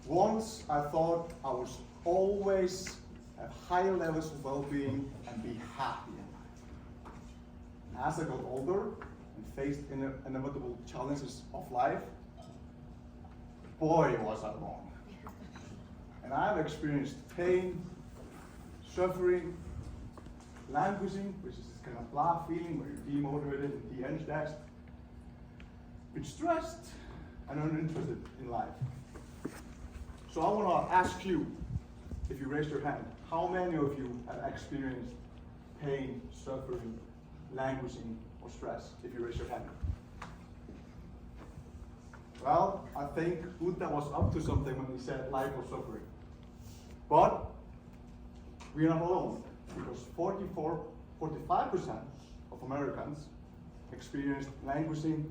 Once I thought I was always have high levels of well-being and be happy in life. As I got older and faced inevitable challenges of life, boy was I wrong. And I've experienced pain, suffering, languishing, which is this kind of blah feeling where you're demotivated and de-energized, been stressed and uninterested in life. So I want to ask you, if you raise your hand, how many of you have experienced pain, suffering, languishing, or stress? If you raise your hand. Well, I think Buddha was up to something when he said life was suffering. But we are not alone, because 45% of Americans experienced languishing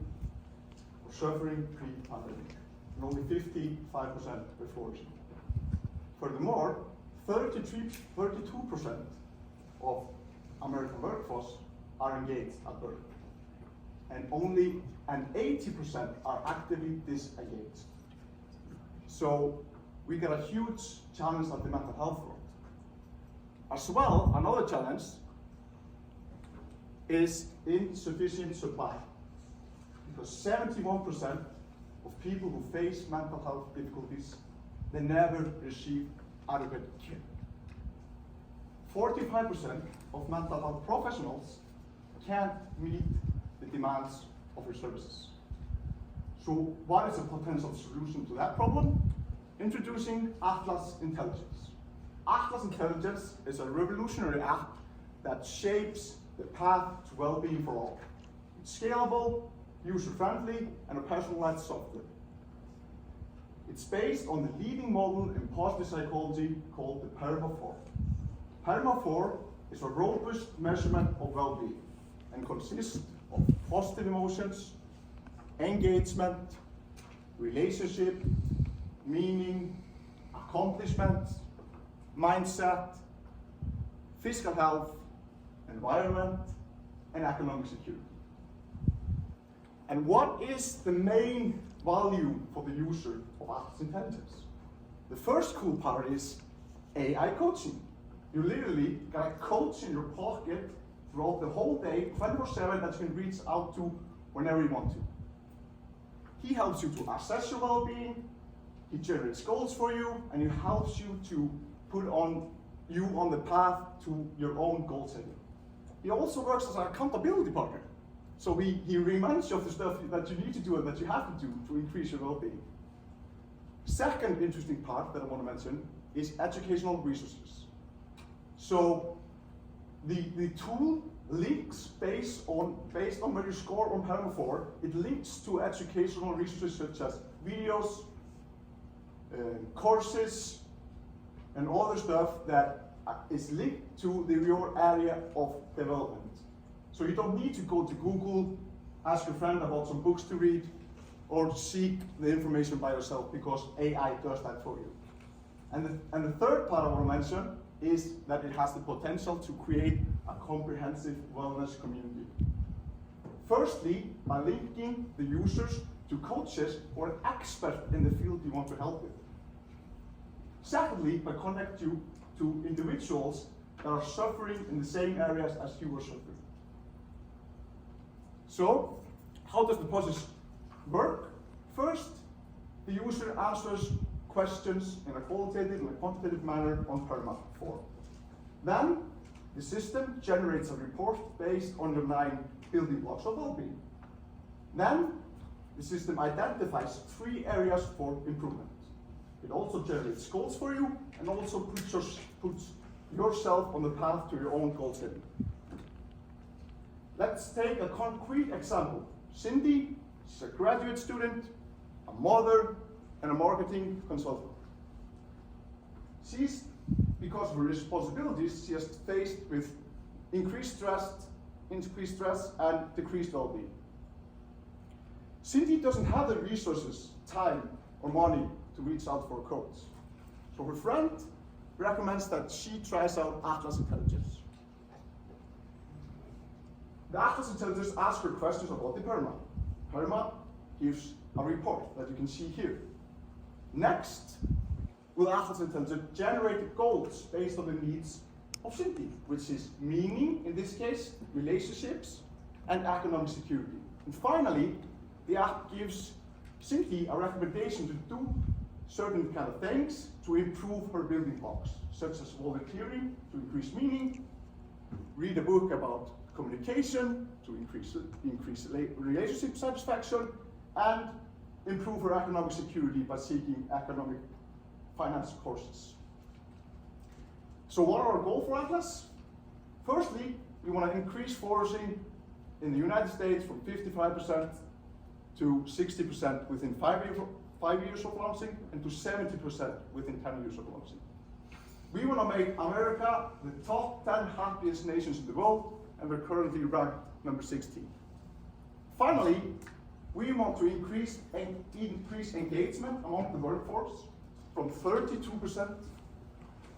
or suffering pre-pandemic, and only 55% were flourishing. Furthermore, 32% of American workforce are engaged at work, and only 80% are actively disengaged. So we got a huge challenge at the mental health front. As well, another challenge is insufficient supply, because 71% of people who face mental health difficulties, they never receive adequate care. 45% of mental health professionals can't meet the demands of your services. So what is the potential solution to that problem? Introducing Atlas Intelligence. Atlas Intelligence is a revolutionary app that shapes the path to well-being for all. It's scalable, user-friendly, and a personalized software. It's based on the leading model in positive psychology called the PERMA-4. PERMA-4 is a robust measurement of well-being and consists of positive emotions, engagement, relationship, meaning, accomplishment, mindset, physical health, environment, and economic security. And what is the main value for the user of Atlas Intelligence? The first cool part is AI coaching. You literally got a coach in your pocket throughout the whole day, 24/7, that you can reach out to whenever you want to. He helps you to assess your well-being, he generates goals for you, and he helps you to put you on the path to your own goal setting. He also works as an accountability partner. So he reminds you of the stuff that you need to do and that you have to do to increase your well-being. Second interesting part that I want to mention is educational resources. So the tool links based on where you score on PERMA-4, it links to educational resources such as videos, courses, and other stuff that is linked to your area of development. So you don't need to go to Google, ask your friend about some books to read, or seek the information by yourself, because AI does that for you. And the third part I want to mention is that it has the potential to create a comprehensive wellness community. Firstly, by linking the users to coaches or an expert in the field you want to help with. Secondly, by connecting you to individuals that are suffering in the same areas as you are suffering. So, how does the process work? First, the user answers questions in a qualitative and a quantitative manner on PERMA-4. Then, the system generates a report based on your 9 building blocks of well-being. Then, the system identifies 3 areas for improvement. It also generates goals for you and also puts yourself on the path to your own goal setting. Let's take a concrete example. Cindy, she's a graduate student, a mother, and a marketing consultant. Because of her responsibilities, she has faced with increased stress and decreased well-being. Cindy doesn't have the resources, time, or money to reach out for a coach. So her friend recommends that she tries out Atlas Intelligence. The Atlas Intelligence asks her questions about the PERMA. PERMA gives a report that you can see here. Next, will Atlas intend to generate goals based on the needs of Sinti, which is meaning, in this case, relationships, and economic security. And finally, the app gives Sinti a recommendation to do certain kind of things to improve her building blocks, such as volunteering to increase meaning, read a book about communication to increase relationship satisfaction, and improve her economic security by seeking economic finance courses. So what are our goals for Atlas? Firstly, we want to increase flourishing in the United States from 55% to 60% within 5 years of launching, and to 70% within 10 years of launching. We want to make America the top 10 happiest nations in the world, and we're currently ranked number 16. Finally, we want to increase engagement among the workforce from 32%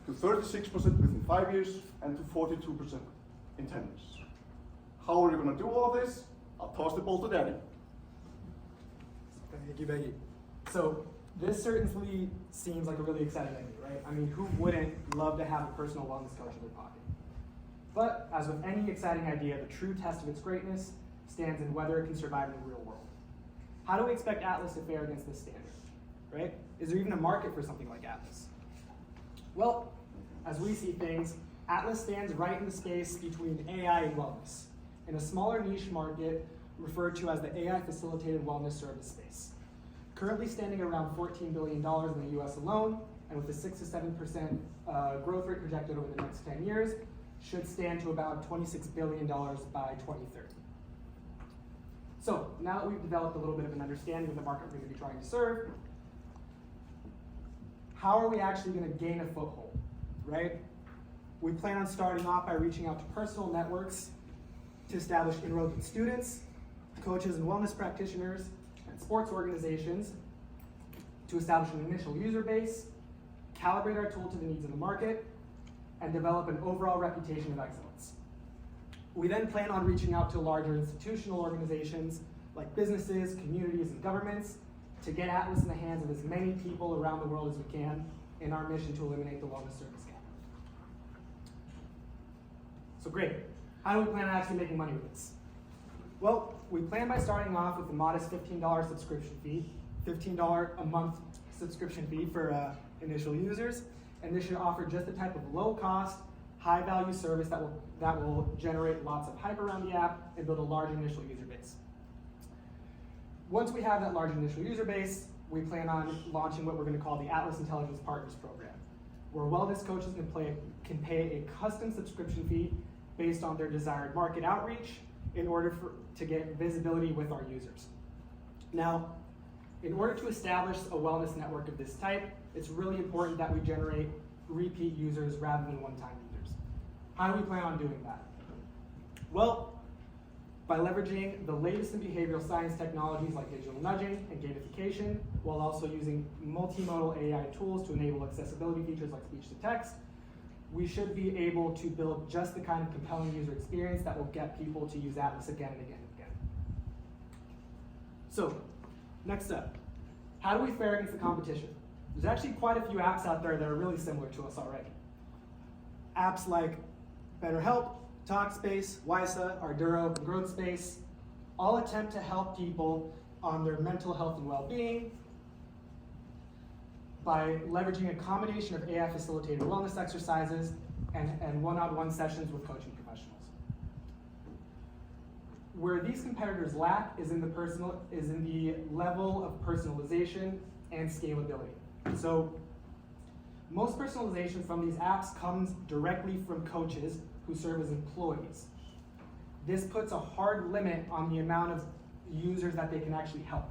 to 36% within 5 years, and to 42% in 10 years. How are we going to do all this? I'll toss the ball to Danny. Thank you, Becky. So this certainly seems like a really exciting idea, right? I mean, who wouldn't love to have a personal wellness coach in their pocket? But as with any exciting idea, the true test of its greatness stands in whether it can survive in the real world. How do we expect Atlas to fare against this standard, right? Is there even a market for something like Atlas? Well, as we see things, Atlas stands right in the space between AI and wellness, in a smaller niche market referred to as the AI-facilitated wellness service space. Currently standing around $14 billion in the US alone, and with a 6 to 7% growth rate projected over the next 10 years, should stand to about $26 billion by 2030. So now that we've developed a little bit of an understanding of the market we're going to be trying to serve, how are we actually going to gain a foothold, right? We plan on starting off by reaching out to personal networks to establish inroads with students, coaches and wellness practitioners, and sports organizations to establish an initial user base, calibrate our tool to the needs of the market, and develop an overall reputation of excellence. We then plan on reaching out to larger institutional organizations like businesses, communities, and governments to get Atlas in the hands of as many people around the world as we can in our mission to eliminate the wellness service gap. So great. How do we plan on actually making money with this? Well, we plan by starting off with a modest $15 subscription fee, $15 a month subscription fee for initial users, and this should offer just the type of low-cost, high-value service that will generate lots of hype around the app and build a large initial user base. Once we have that large initial user base, we plan on launching what we're going to call the Atlas Intelligence Partners Program, where wellness coaches can pay a custom subscription fee based on their desired market outreach in order to get visibility with our users. Now, in order to establish a wellness network of this type, it's really important that we generate repeat users rather than one-time users. How do we plan on doing that? Well, by leveraging the latest in behavioral science technologies like digital nudging and gamification, while also using multimodal AI tools to enable accessibility features like speech to text, we should be able to build just the kind of compelling user experience that will get people to use Atlas again and again and again. So, next up, how do we fare against the competition? There's actually quite a few apps out there that are really similar to us already. Apps like BetterHelp, Talkspace, Wysa, Arduro, and GrowthSpace all attempt to help people on their mental health and well-being by leveraging a combination of AI-facilitated wellness exercises and one-on-one sessions with coaching professionals. Where these competitors lack is in the level of personalization and scalability. So most personalization from these apps comes directly from coaches who serve as employees. This puts a hard limit on the amount of users that they can actually help.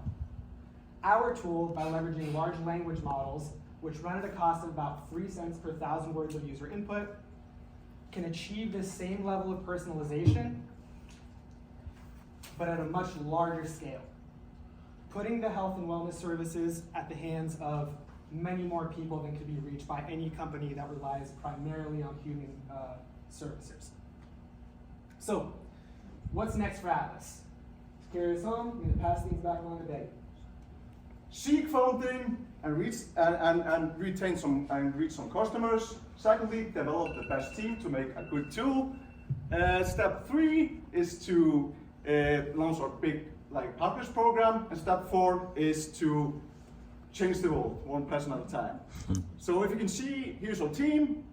Our tool, by leveraging large language models, which run at a cost of about 3 cents per 1,000 words of user input, can achieve this same level of personalization, but at a much larger scale, putting the health and wellness services at the hands of many more people than could be reached by any company that relies primarily on human servicers. So, what's next for Atlas? To carry us on, I'm going to pass things back on to Betty. seek funding and retain reach some customers. Secondly, develop the best team to make a good tool. Step 3 is to launch our big partners program, and step 4 is to change the world one person at a time. So if you can see, here's our team,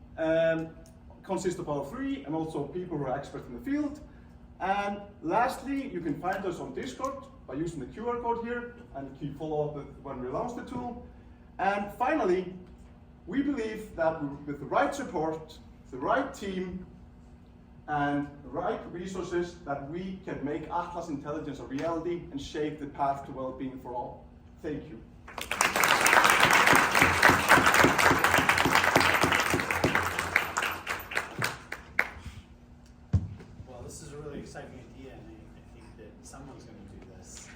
consists of our 3 and also people who are experts in the field. And lastly, you can find us on Discord by using the QR code here, and keep follow up when we launch the tool. And finally, we believe that with the right support, the right team, and the right resources, that we can make Atlas Intelligence a reality and shape the path to well-being for all. Thank you. Well, this is a really exciting idea, and I think that someone's going to do this.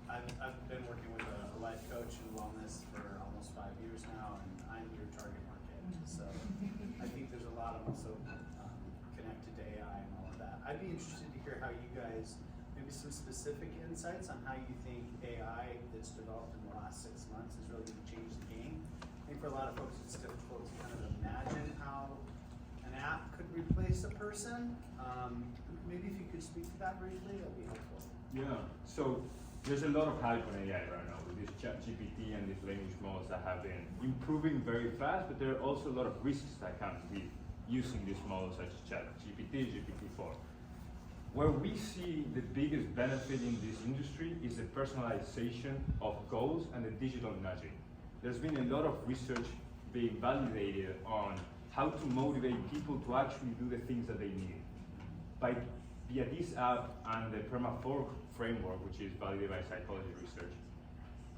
I've been working with a life coach in wellness for almost 5 years now, and I'm your target market. So I think there's a lot of also connected to AI and all of that. I'd be interested to hear how you guys, maybe some specific insights on how you think AI that's developed in the last 6 months is really going to change the game. I think for a lot of folks it's difficult to kind of imagine how an app could replace a person. Maybe if you could speak to that briefly, that'd be helpful. Yeah, so there's a lot of hype on AI right now with this ChatGPT and these language models that have been improving very fast, but there are also a lot of risks that come with using these models such as ChatGPT, GPT-4. Where we see the biggest benefit in this industry is the personalization of goals and the digital nudging. There's been a lot of research being validated on how to motivate people to actually do the things that they need. Via this app and the Perma4 framework, which is validated by psychology research,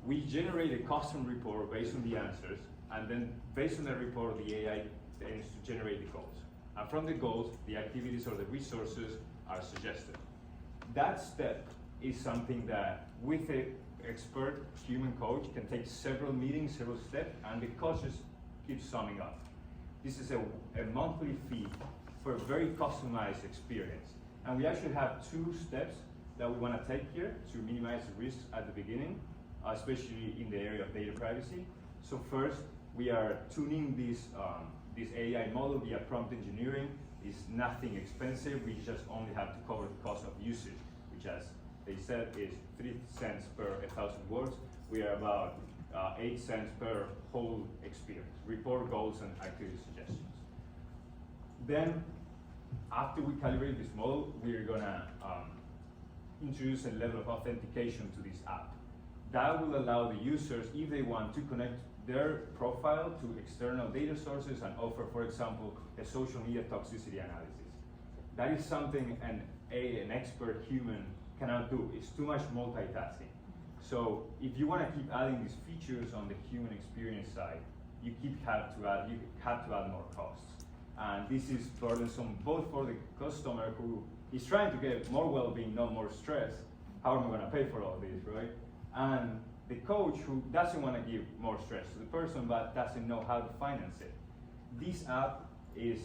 we generate a custom report based on the answers, and then based on the report, the AI aims to generate the goals. And from the goals, the activities or the resources are suggested. That step is something that, with an expert human coach, can take several meetings, several steps, and the coach just keeps summing up. This is a monthly fee for a very customized experience. And we actually have 2 steps that we want to take here to minimize the risks at the beginning, especially in the area of data privacy. So first, we are tuning this AI model via prompt engineering. It's nothing expensive. We just only have to cover the cost of usage, which, as they said, is 3 cents per 1,000 words. We are about 8 cents per whole experience, report goals and activity suggestions. Then, after we calibrate this model, we're gonna introduce a level of authentication to this app. That will allow the users, if they want, to connect their profile to external data sources and offer, for example, a social media toxicity analysis. That is something an expert human cannot do. It's too much multitasking. So if you want to keep adding these features on the human experience side, you have to add more costs. And this is burdensome both for the customer who is trying to get more well-being, not more stress. How am I going to pay for all this, right? And the coach who doesn't want to give more stress to the person but doesn't know how to finance it. This app is,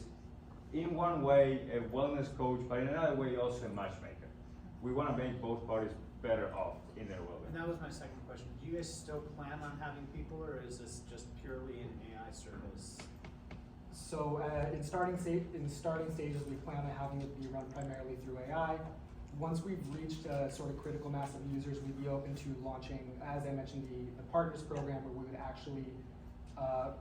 in one way, a wellness coach, but in another way, also a matchmaker. We want to make both parties better off in their well-being. And that was my second question. Do you guys still plan on having people, or is this just purely an AI service? So in starting stages, we plan on having it be run primarily through AI. Once we've reached a sort of critical mass of users, we'd be open to launching, as I mentioned, the partners program, where we would actually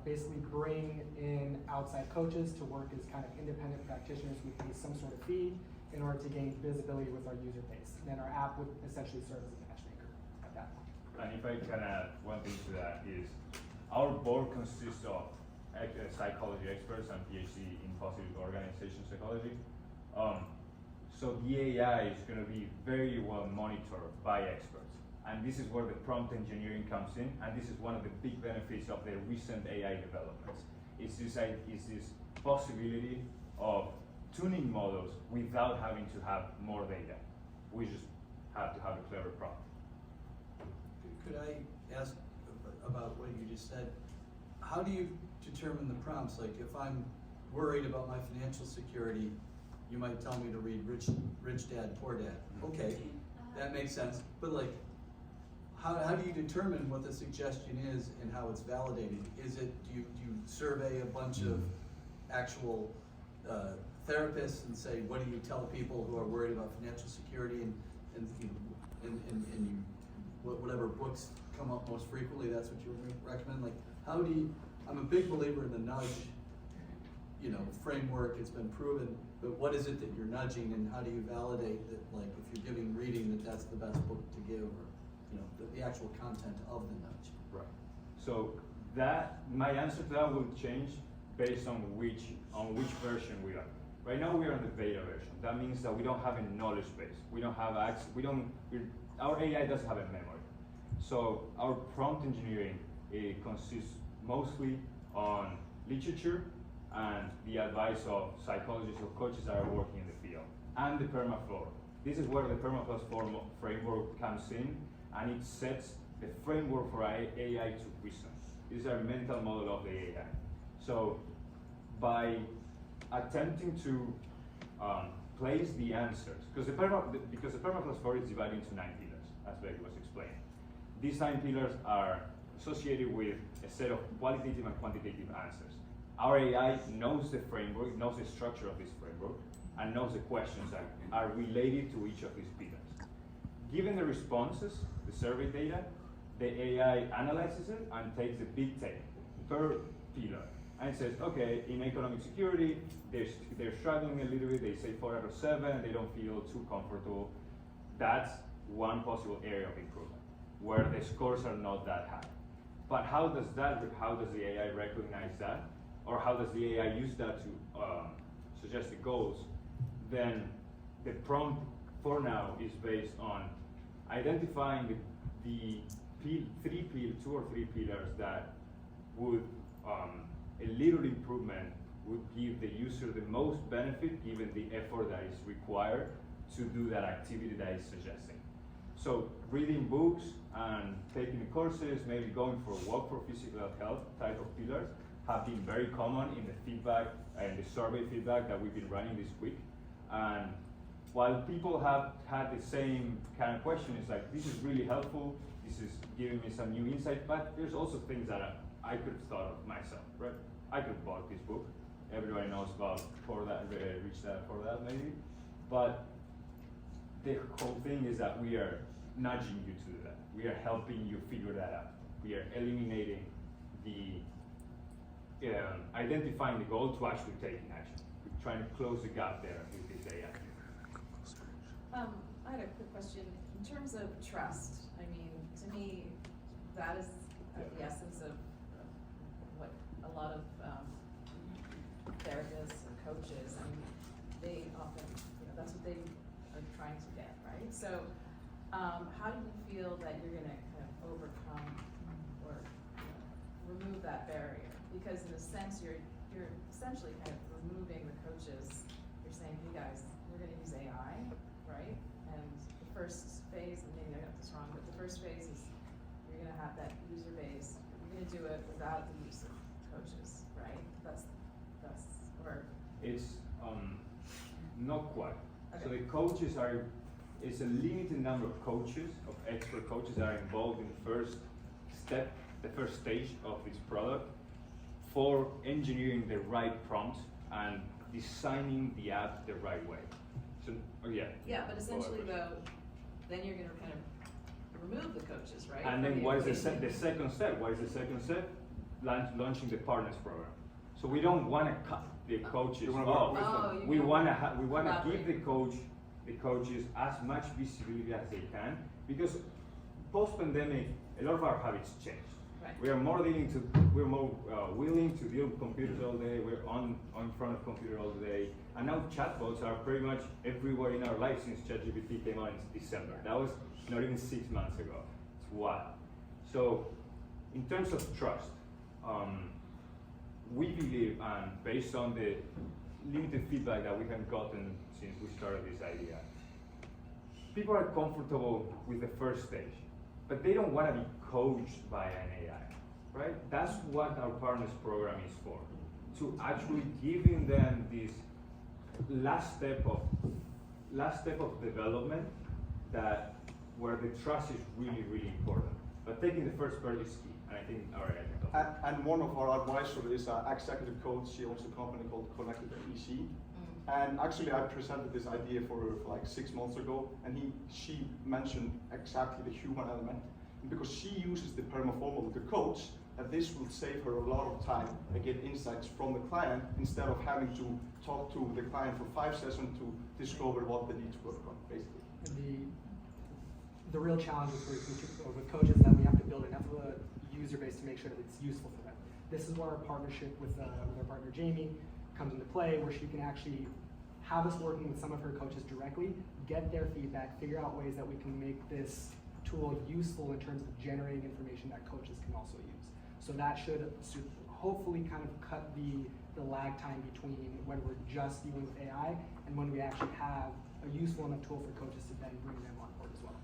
basically bring in outside coaches to work as kind of independent practitioners. We pay some sort of fee in order to gain visibility with our user base. And then our app would essentially serve as a matchmaker at that point. And if I can add one thing to that is, our board consists of psychology experts and PhD in positive organization psychology. So the AI is going to be very well monitored by experts. And this is where the prompt engineering comes in, and this is one of the big benefits of the recent AI developments. It's this possibility of tuning models without having to have more data. We just have to have a clever prompt. Could I ask about what you just said? How do you determine the prompts? Like, if I'm worried about my financial security, you might tell me to read Rich Dad, Poor Dad. Okay, that makes sense. But like, how do you determine what the suggestion is and how it's validated? Is it, do you survey a bunch of actual therapists and say, what do you tell people who are worried about financial security, and you whatever books come up most frequently, that's what you would recommend? Like, how do you, I'm a big believer in the nudge, framework, it's been proven, but what is it that you're nudging, and how do you validate that, like, if you're giving reading, that that's the best book to give, or, the actual content of the nudge? Right. So that, my answer to that will change based on which version we are. Right now we are on the beta version. That means that we don't have a knowledge base. We don't have access, our AI doesn't have a memory. So our prompt engineering, it consists mostly on literature and the advice of psychologists or coaches that are working in the field, and the permaflow. This is where the permaflow framework comes in, and it sets the framework for AI to reason. This is our mental model of the AI. So by attempting to place the answers, because the permaflow story is divided into 9 pillars, as Becky was explaining. These 9 pillars are associated with a set of qualitative and quantitative answers. Our AI knows the framework, knows the structure of this framework, and knows the questions that are related to each of these pillars. Given the responses, the survey data, the AI analyzes it and takes the big take per pillar and says, okay, in economic security, they're struggling a little bit, they say 4 out of 7, they don't feel too comfortable. That's one possible area of improvement, where the scores are not that high. But how does the AI recognize that? Or how does the AI use that to suggest the goals? Then the prompt for now is based on identifying the 2 or 3 pillars that would, a little improvement would give the user the most benefit given the effort that is required to do that activity that is suggesting. So reading books and taking courses, maybe going for a walk for physical health type of pillars have been very common in the feedback and the survey feedback that we've been running this week. And while people have had the same kind of question, it's like, this is really helpful, this is giving me some new insight, but there's also things that I could have thought of myself, right? I could have bought this book. Everybody knows about Rich Dad Poor Dad maybe, but the whole thing is that we are nudging you to do that. We are helping you figure that out. We are eliminating the identifying the goal to actually taking action. We're trying to close the gap there with this AI. I had a quick question. In terms of trust, I mean, to me, that is the essence of what a lot of therapists or coaches, I mean, they often, that's what they are trying to get, right? So, how do you feel that you're gonna kind of overcome or remove that barrier? Because in a sense, you're essentially kind of removing the coaches. You're saying, hey guys, we're gonna use AI, right? And the first phase, and maybe I got this wrong, but the first phase is you're gonna have that user base. You're gonna do it without the use of coaches, right? That's or It's not quite. Okay. So the coaches it's a limited number of coaches, of expert coaches that are involved in the first step, the first stage of this product, for engineering the right prompts and designing the app the right way. So, yeah, but essentially though, then you're gonna kind of remove the coaches, right? And from then the what is the equation. second step? What is the second step? Launching the partners program. So we don't want to cut the coaches You wanna off. work with them. you We know, want to give collaborate. the coaches as much visibility as they can, because post-pandemic, a lot of our habits changed. Right. We're more willing to deal with computers all day. We're on front of computer all day, and now chatbots are pretty much everywhere in our lives since ChatGPT came out in December. That was not even 6 months ago. It's wild. So, in terms of trust, we believe, and based on the limited feedback that we have gotten since we started this idea, people are comfortable with the first stage, but they don't want to be coached by an AI, right? That's what our partners program is for, to actually giving them this last step of development that where the trust is really, really important. But taking the first part is key, and I think, all right, I can talk. And one of our advisors is an executive coach. She owns a company called Connected EC. And actually, I presented this idea for her like 6 months ago, and she mentioned exactly the human element. And because she uses the permaformal with the coach, that this will save her a lot of time and get insights from the client instead of having to talk to the client for 5 sessions to discover what they need to work on, basically. And the real challenge with coaches is that we have to build enough of a user base to make sure that it's useful for them. This is where our partnership with our partner Jamie comes into play, where she can actually have us working with some of her coaches directly, get their feedback, figure out ways that we can make this tool useful in terms of generating information that coaches can also use. So that should hopefully kind of cut the lag time between when we're just dealing with AI and when we actually have a useful enough tool for coaches to then bring them on board as well.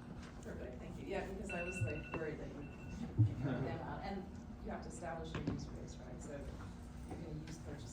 Perfect, thank you. Yeah, because I was like worried that you bring them out, and you have to establish your user base, right? So you're gonna use coaches